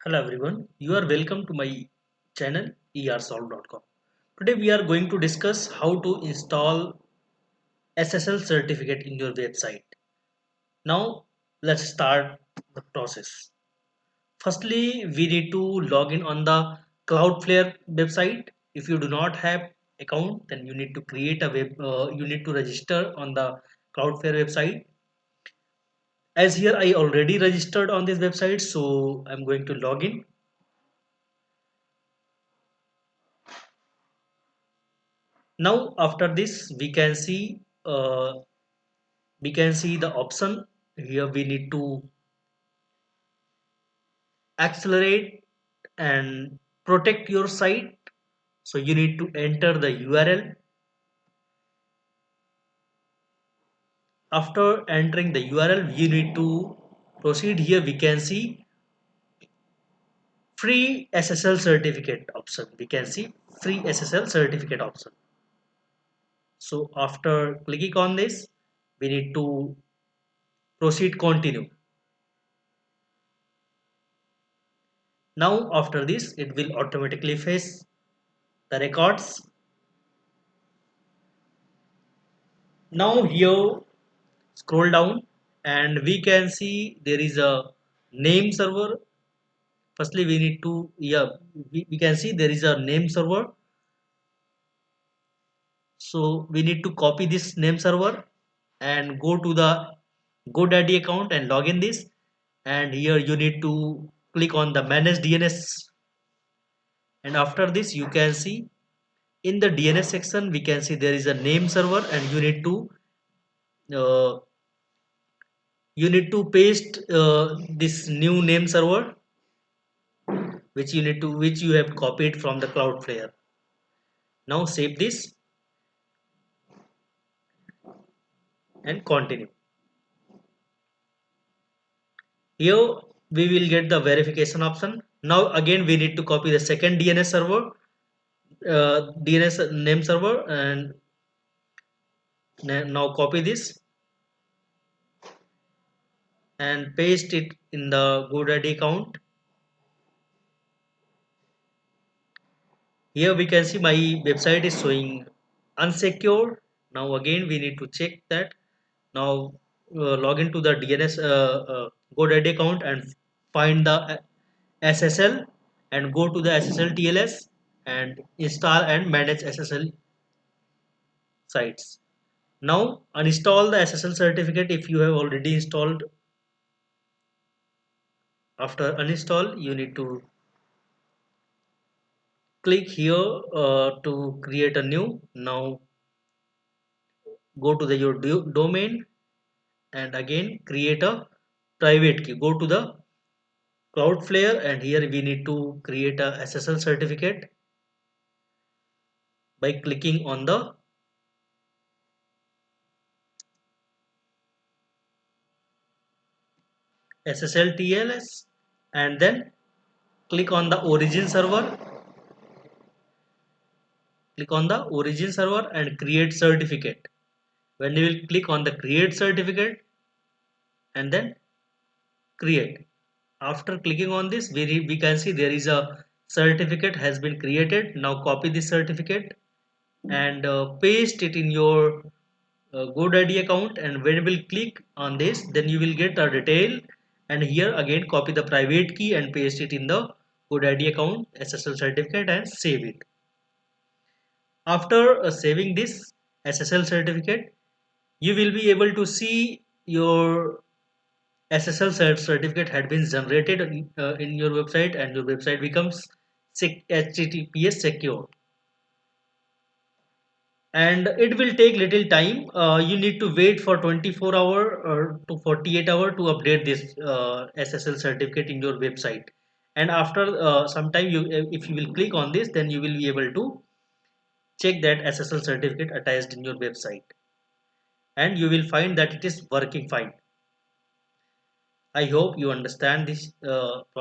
Hello everyone, you are welcome to my channel ErSolve.com. Today we are going to discuss how to install SSL certificate in your website. Now let's start the process. Firstly, we need to log in on the Cloudflare website. If you do not have account, then you need to create a you need to register on the Cloudflare website. As here I already registered on this website, so I'm going to log in. Now after this we can see the option here. We need to accelerate and protect your site, so you need to enter the URL. After entering the URL you need to proceed. Here we can see free SSL certificate option. We can see free SSL certificate option. So after clicking on this we need to proceed continue. Now after this it will automatically fetch the records. Now here scroll down and we can see there is a name server. Firstly we need to, we can see there is a name server, so we need to copy this name server and go to the GoDaddy account and log in this, and here you need to click on the manage DNS. And after this you can see in the DNS section we can see there is a name server, and uh, you need to paste this new name server which you have copied from the Cloudflare. Now save this and continue. Here we will get the verification option. Now again we need to copy the second DNS server, DNS name server, and now copy this and paste it in the GoDaddy account. Here we can see my website is showing unsecure. Now again we need to check that. Now log into the DNS GoDaddy account and find the SSL and go to the SSL TLS and install and manage SSL sites. Now uninstall the SSL certificate if you have already installed. After uninstall you need to click here to create a new. Now go to the your domain and again create a private key. Go to the Cloudflare and here we need to create a SSL certificate by clicking on the SSL TLS and then click on the origin server. Click on the origin server and create certificate. When you will click on the create certificate and then create. After clicking on this we can see there is a certificate has been created. Now copy this certificate and paste it in your GoDaddy account, and when you will click on this then you will get a detail, and here again copy the private key and paste it in the GoDaddy account SSL certificate and save it. After saving this SSL certificate you will be able to see your SSL certificate had been generated in your website, and your website becomes HTTPS secure. And it will take little time. You need to wait for 24 hour or to 48 hour to update this SSL certificate in your website. And after some time, if you will click on this, then you will be able to check that SSL certificate attached in your website, and you will find that it is working fine. I hope you understand this